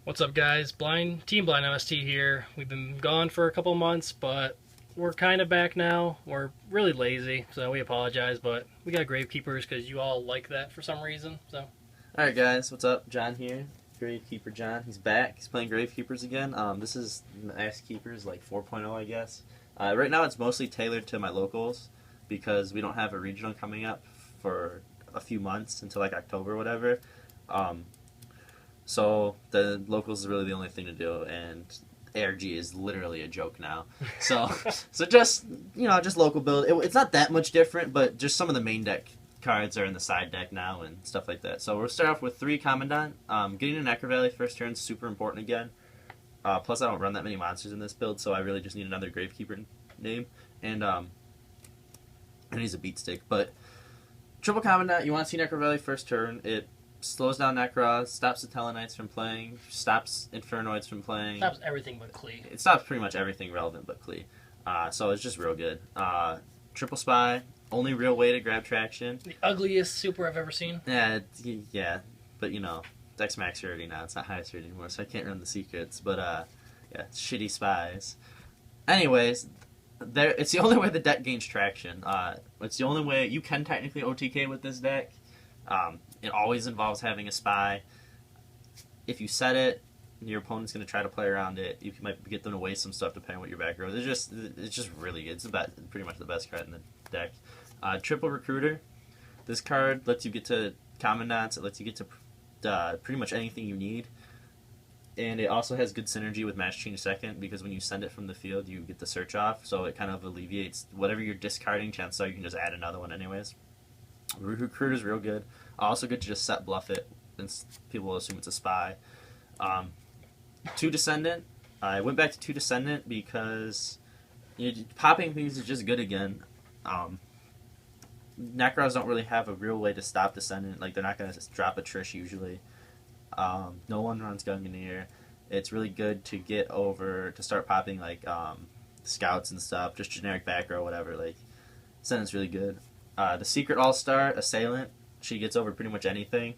What's up, guys? Team Blind MST here. We've been gone for a couple months, but we're kind of back now. We're really lazy, so we apologize, but we got Gravekeepers because you all like that for some reason. So, Alright guys, what's up? John here. Gravekeeper John. He's back. He's playing Gravekeepers again. This is Max Keepers like 4.0, I guess. Right now it's mostly tailored to my locals because we don't have a regional coming up for a few months until like October or whatever. So the locals is really the only thing to do, and ARG is literally a joke now. So just just local build. It's not that much different, but just some of the main deck cards are in the side deck now and stuff like that. So we'll start off with 3 Commandant. Getting a Necrovalley first turn is super important again. Plus I don't run that many monsters in this build, so I really just need another Gravekeeper name. And he's a beat stick. But triple Commandant, you want to see Necrovalley first turn. It slows down Necros, stops the Telenites from playing, stops Infernoids from playing. stops everything but Klee. It stops pretty much everything relevant but Klee. So it's just real good. Triple Spy, only real way to grab traction. The ugliest super I've ever seen. Yeah, but Dex Max rarity now. It's not highest rarity anymore, so I can't run the secrets. But yeah, it's shitty spies. Anyways, it's the only way the deck gains traction. It's the only way you can technically OTK with this deck. It always involves having a spy. If you set it, your opponent's going to try to play around it. You might get them to waste some stuff depending on what your back row. It's just really good. It's pretty much the best card in the deck. Triple Recruiter. This card lets you get to Commandants. It lets you get to pretty much anything you need. And it also has good synergy with Match Change Second, because when you send it from the field, you get the search off. So it kind of alleviates whatever you're discarding. Chances are you can just add another one anyways. Recruiter's real good. Also good to just set bluff it, and people will assume it's a spy. 2 Descendant. I went back to 2 Descendant because popping things is just good again. Necros don't really have a real way to stop Descendant. Like, they're not going to drop a Trish usually. No one runs Gungnir. It's really good to get over, to start popping like scouts and stuff, just generic back row, whatever. Like, Descendant's really good. The Secret All-Star, Assailant, she gets over pretty much anything.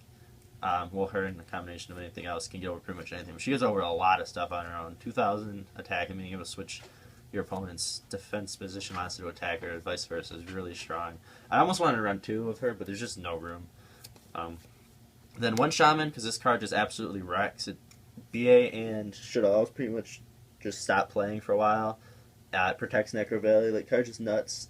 Her and the combination of anything else can get over pretty much anything. But she gets over a lot of stuff on her own. 2,000 attack, and being able to switch your opponent's defense position monster to attack or vice versa is really strong. I almost wanted to run 2 of her, but there's just no room. Then 1 Shaman, because this card just absolutely wrecks. BA and Shadal's pretty much just stop playing for a while. It protects Necrovalley. Like, card's just nuts.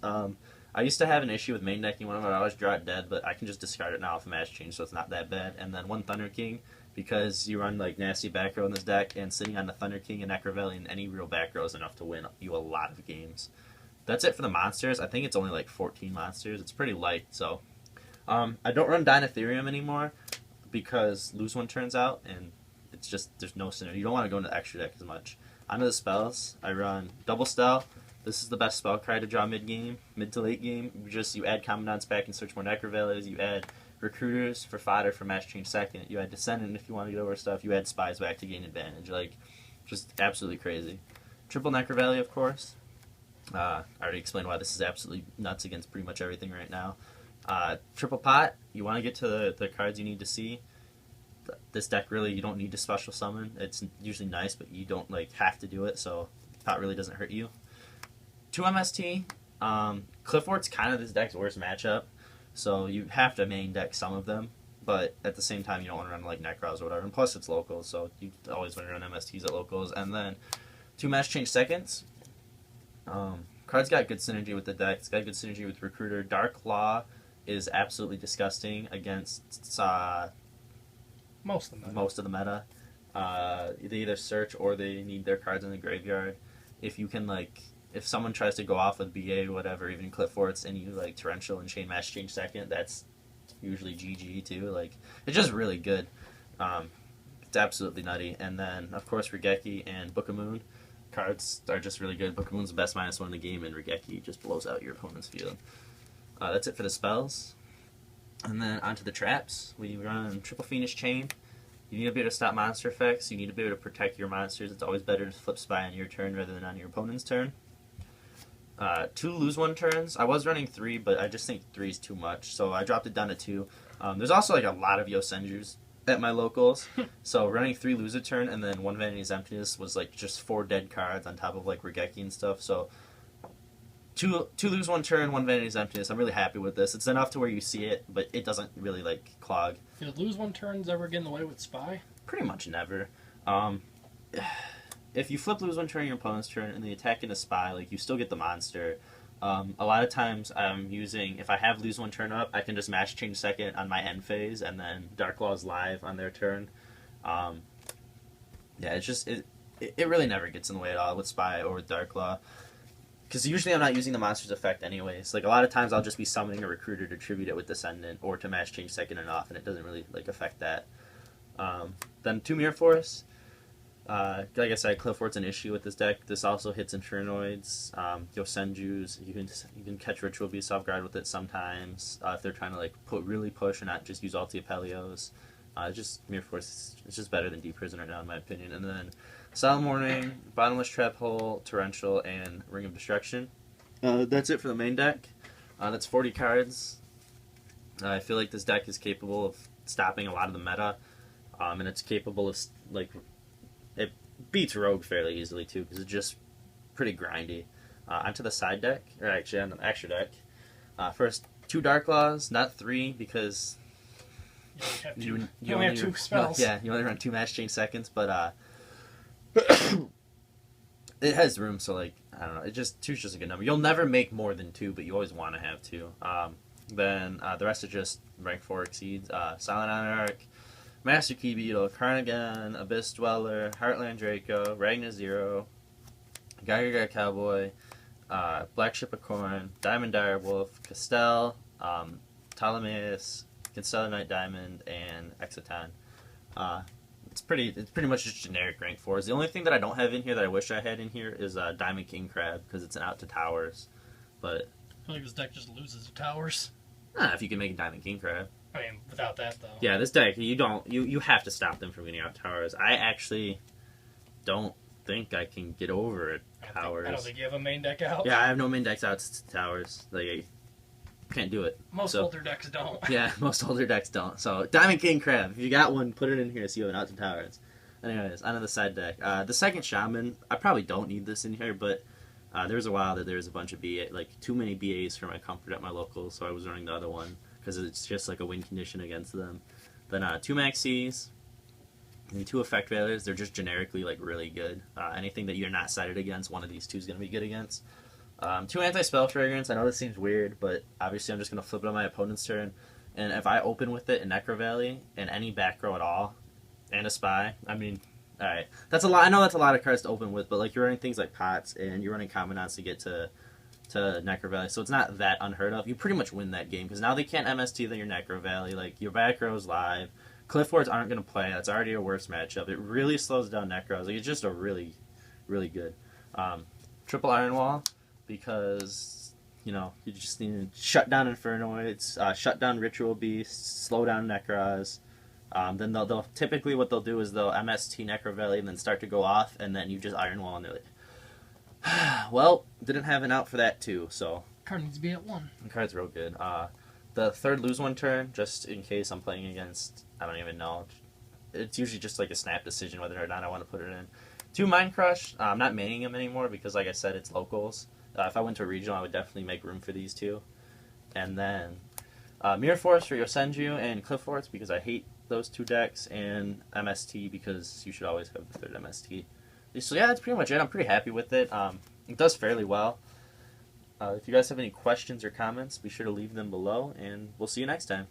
I used to have an issue with main decking one of them. I always draw it dead, but I can just discard it now with a Match Change, so it's not that bad. And then 1 Thunder King, because you run like nasty back row in this deck, and sitting on the Thunder King and Necrovalley in any real back row is enough to win you a lot of games. That's it for the monsters. I think it's only like 14 monsters. It's pretty light, so I don't run Dinotherium anymore because lose 1 turns out, and it's just there's no synergy. You don't want to go into the extra deck as much. Onto the spells, I run Double Stele. This is the best spell card to draw mid to late game. You add Commandants back and search more Necrovalleys. You add Recruiters for fodder for Match Change Second. You add Descendant if you want to get over stuff. You add Spies back to gain advantage. Like, just absolutely crazy. Triple Necrovalley, of course. I already explained why this is absolutely nuts against pretty much everything right now. Triple Pot. You want to get to the cards you need to see. This deck really, you don't need to special summon. It's usually nice, but you don't have to do it, so Pot really doesn't hurt you. 2 MST. Clifford's kind of this deck's worst matchup, so you have to main deck some of them, but at the same time you don't want to run like Necros or whatever, and plus it's locals, so you always want to run MSTs at locals. And then 2 Match Change Seconds. Card's got good synergy with the deck. It's got good synergy with Recruiter. Dark Law is absolutely disgusting against Most of them. Most of the meta. They either search or they need their cards in the graveyard. If you can if someone tries to go off with BA or whatever, even Cliff Forts, and you Torrential and Chain Match Change Second, that's usually GG too. It's just really good. It's absolutely nutty. And then of course Raigeki and Book of Moon cards are just really good. Book of Moon's the best -1 in the game, and Raigeki just blows out your opponent's field. That's it for the spells. And then onto the traps. We run triple Fiendish Chain. You need to be able to stop monster effects. You need to be able to protect your monsters. It's always better to flip spy on your turn rather than on your opponent's turn. 2 lose 1 turns. I was running 3, but I just think 3 is too much, so I dropped it down to 2. There's also a lot of Yosenjus at my locals. So running 3 lose a turn and then 1 Vanity's Emptiness was like just 4 dead cards on top of like Raigeki and stuff. So two lose 1 turn, 1 Vanity's Emptiness. I'm really happy with this. It's enough to where you see it, but it doesn't really like clog. Did lose 1 turns ever get in the way with Spy? Pretty much never. If you flip lose 1 turn on your opponent's turn and they attack in a Spy, like you still get the monster. A lot of times I'm using, if I have lose 1 turn up, I can just match change second on my end phase and then Dark Law's live on their turn. Yeah, it's just, it really never gets in the way at all with Spy or with Dark Law. Because usually I'm not using the monster's effect anyways. Like a lot of times I'll just be summoning a Recruiter to tribute it with Descendant or to match change second and off, and it doesn't really like affect that. Then 2 Mirror Force. Like I said, Clifford's an issue with this deck. This also hits Infernoids, Yosenjus. You can catch Ritual Beast off guard with it sometimes if they're trying to like really push and not just use Ulti Apelios. Just Mirror Force is just better than Deep Prison right now in my opinion. And then Solemn Warning, Bottomless Traphole, Torrential, and Ring of Destruction. That's it for the main deck. That's 40 cards. I feel like this deck is capable of stopping a lot of the meta, and it's capable of like. It beats Rogue fairly easily, too, because it's just pretty grindy. Onto the side deck, or actually on the extra deck. First, 2 Dark Claws, not 3, because you only have 2 spells. Yeah, you only run 2 match change seconds, but it has room, so, like, I don't know, 2's just a good number. You'll never make more than 2, but you always want to have 2. Then the rest are just rank 4 exceeds. Silent Anarch, Master Key Beetle, Carnagan, Abyss Dweller, Heartland Draco, Ragnar Zero, Geiger Cowboy, Black Ship of Corn, Diamond Direwolf, Castell, Ptolemaeus, Constellar Knight Diamond, and Exotan. It's pretty much just generic rank 4s. The only thing that I don't have in here that I wish I had in here is Diamond King Crab, because it's an out to towers. But I feel like this deck just loses to towers. If you can make a Diamond King Crab. I mean, without that, though. Yeah, this deck, you have to stop them from getting out towers. I actually don't think I can get over it, towers. I don't think you have a main deck out. Yeah, I have no main decks out to towers. Like, I can't do it. Most older decks don't. Yeah, most older decks don't. So, Diamond King Crab, if you got one, put it in here so you have an out to towers. Anyways, onto the side deck. The second Shaman, I probably don't need this in here, but there was a while that there was a bunch of BA, like too many BAs for my comfort at my local, so I was running the other one. Because it's just like a win condition against them. Then 2 Maxies and 2 Effect Veilers. They're just generically like really good. Anything that you're not sided against, one of these 2 is going to be good against. 2 Anti-Spell Fragrance. I know this seems weird, but obviously I'm just going to flip it on my opponent's turn. And if I open with it in Necrovalley and any back row at all, and a Spy, I mean, alright. That's a lot. I know that's a lot of cards to open with, but like you're running things like Pots and you're running Commandants to get to Necrovalley, so it's not that unheard of. You pretty much win that game, because now they can't MST than your Necrovalley. Like, your back row's live. Cliffwords aren't going to play. That's already a worse matchup. It really slows down Necros. Like, it's just a really, really good. Triple Iron Wall, because, you just need to shut down Infernoids, shut down Ritual Beasts, slow down Necros. Then they'll typically what they'll do is they'll MST Necrovalley and then start to go off, and then you just Iron Wall, and they're like, well, didn't have an out for that too, so. Card needs to be at 1. The card's real good. The third lose 1 turn, just in case I'm playing against, I don't even know. It's usually just like a snap decision whether or not I want to put it in. 2 Mind Crush. I'm not maining them anymore because, like I said, it's locals. If I went to a regional, I would definitely make room for these 2. And then Mirror Force for Yosenju and Cliff Forts because I hate those 2 decks, and MST because you should always have the third MST. So yeah, that's pretty much it. I'm pretty happy with it. It does fairly well. If you guys have any questions or comments, be sure to leave them below, and we'll see you next time.